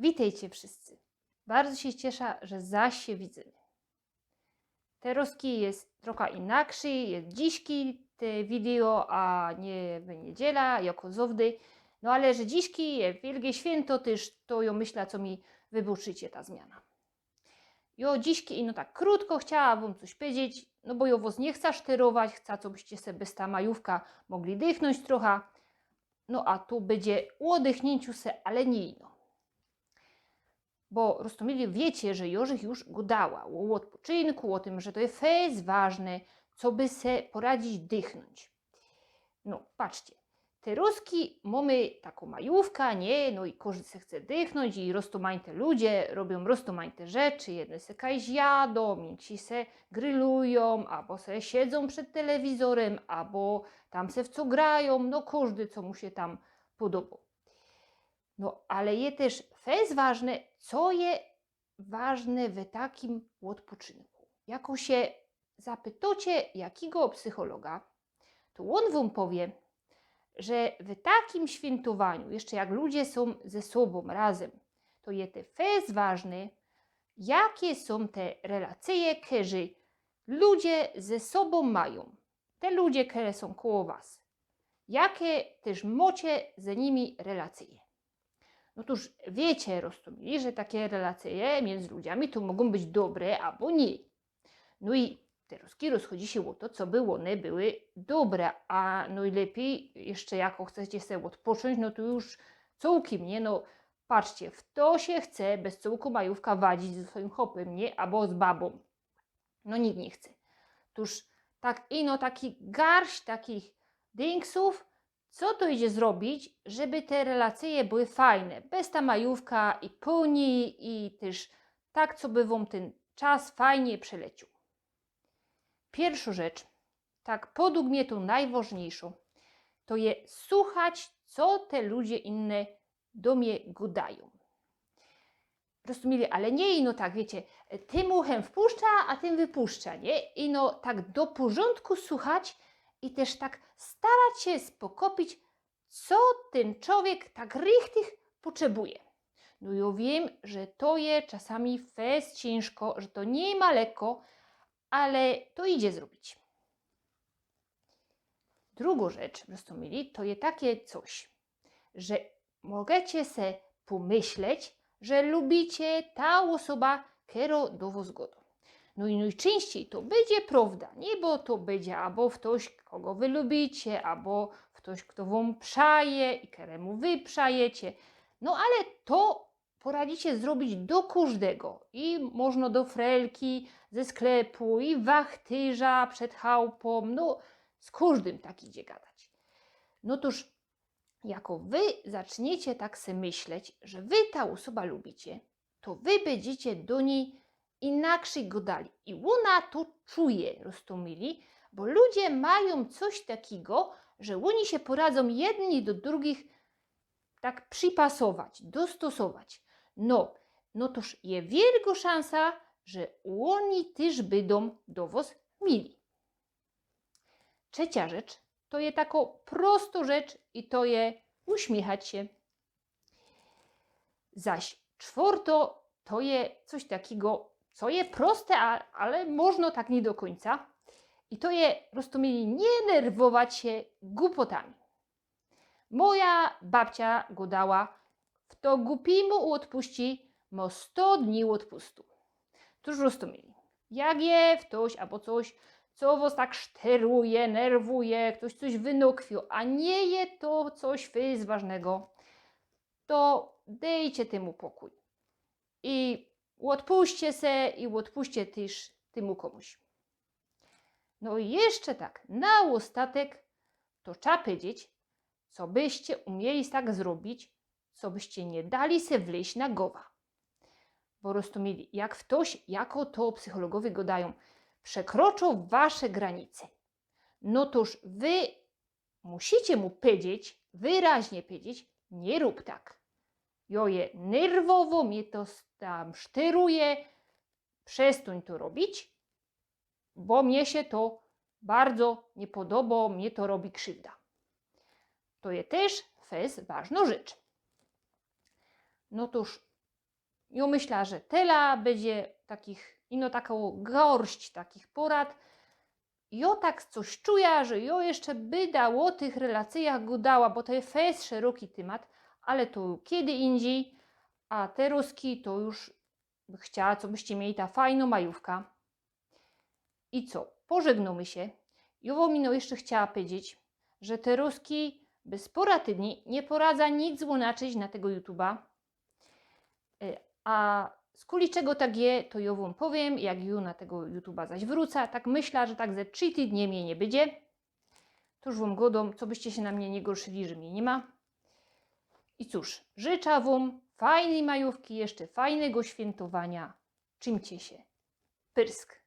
Witajcie wszyscy. Bardzo się cieszę, że zaś się widzimy. Teroski jest trochę inaczej, jest dziśki te wideo, a nie w niedziela, jako zawdy. No ale że dziśki jest wielkie święto też, to ja myślę, co mi wybaczycie ta zmiana. Jo dziśki ino tak krótko chciałam wam coś powiedzieć, no bo ja was nie chcę szterować, chcę, co byście sobie bez ta majówka mogli dychnąć trochę. No a tu będzie o oddychnięciu se, ale nie ino. Bo rozumiem, wiecie, że Jorzych już godała o odpoczynku, o tym, że to jest ważne, co by se poradzić dychnąć. No, patrzcie, te Ruski mamy taką majówkę, nie? No i każdy se chce dychnąć i roztumańte ludzie robią roztumańte rzeczy, jedne se kajś jadą, inni se grillują, albo se siedzą przed telewizorem, albo tam se w co grają, no każdy, co mu się tam podoba. No, ale je też jest ważne, co je ważne w takim odpoczynku. Jak się zapytacie jakiego psychologa, to on wam powie, że w takim świętowaniu, jeszcze jak ludzie są ze sobą razem, to je te jest ważne, jakie są te relacje, które ludzie ze sobą mają. Te ludzie, które są koło was. Jakie też macie z nimi relacje. Otóż wiecie, rozumieli, że takie relacje między ludźmi to mogą być dobre albo nie. No i te rozchodzi się o to, co by one były dobre, a najlepiej jeszcze jak chcecie sobie odpocząć, no to już całkiem, nie? No patrzcie, w to się chce bez całku majówka wadzić ze swoim chłopem, nie? Albo z babą. No nikt nie chce. Otóż tak ino taki garść takich dingsów, co to idzie zrobić, żeby te relacje były fajne, bez ta majówka i pełni i też tak, co by wam ten czas fajnie przelecił. Pierwsza rzecz, tak podług mnie to najważniejszą, to je słuchać, co te ludzie inne do mnie gadają. Rozumieli, ale nie ino tak, wiecie, tym uchem wpuszcza, a tym wypuszcza, nie? Ino tak do porządku słuchać i też tak starać się spokopić, co ten człowiek tak richtig potrzebuje. No ja wiem, że to je czasami fest ciężko, że to nie ma lekko, ale to idzie zrobić. Drugą rzecz, rozumieli, to je takie coś, że możecie se pomyśleć, że lubicie ta osoba, która do was goda. No i najczęściej to będzie prawda, nie? Bo to będzie albo ktoś, kogo wy lubicie, albo ktoś, kto wam przaje i któremu wy przajecie. No ale to poradzicie zrobić do każdego. I można do frelki ze sklepu, i wachtyża przed chałupą, no z każdym tak idzie gadać. No toż jako wy zaczniecie tak se myśleć, że wy ta osoba lubicie, to wy będziecie do niej inaczej godali. I ona to czuje, rozumieli? Bo ludzie mają coś takiego, że oni się poradzą jedni do drugich tak przypasować, dostosować. No toż je wielka szansa, że oni też będą do was mili. Trzecia rzecz, to je taką prostą rzecz i to je uśmiechać się. Zaś czwarto, to je coś takiego, co je proste, ale można tak nie do końca. I to je, rozumieli, nie nerwować się głupotami. Moja babcia godała, kto głupiemu odpuści, ma 100 dni odpustu. Tuż rozumieli, jak je ktoś albo coś, co was tak szteruje, nerwuje, ktoś coś wynokwił, a nie je to coś jest ważnego, to dejcie temu pokój. I odpuśćcie se i odpuśćcie też temu komuś. No i jeszcze tak, na ostatek to trzeba powiedzieć, co byście umieli tak zrobić, co byście nie dali se wleźć na głowa. Bo rozumieli, jak ktoś, jako to psychologowie gadają, przekroczą wasze granice, no toż wy musicie mu powiedzieć, wyraźnie powiedzieć, nie rób tak. Joje, nerwowo mnie to tam sztyruje, przestań to robić, bo mnie się to bardzo nie podoba, mnie to robi krzywda. To jest też ważna rzecz. No toż Ja myślę, że tela będzie takich, ino taką gorść takich porad. Ja tak coś czuję, że ja jeszcze by dało o tych relacjach gadała, bo to jest fest szeroki temat, ale to kiedy indziej, a te ruski to już by chciała, co byście mieli ta fajna majówka. I co? Pożegnamy się. Ja mi jeszcze chciała powiedzieć, że te ruski bez poradni nie poradza nic złonaczyć na tego YouTube'a. A z kuli czego tak je, to ja wam powiem, jak ju na tego YouTube'a zaś wrócę. Tak myślę, że tak ze 3 tygodnie mnie nie będzie. To już wam godą, co byście się na mnie nie gorszyli, że mnie nie ma. I cóż, życzę wam fajnej majówki, jeszcze fajnego świętowania. Czymcie się. Pyrsk.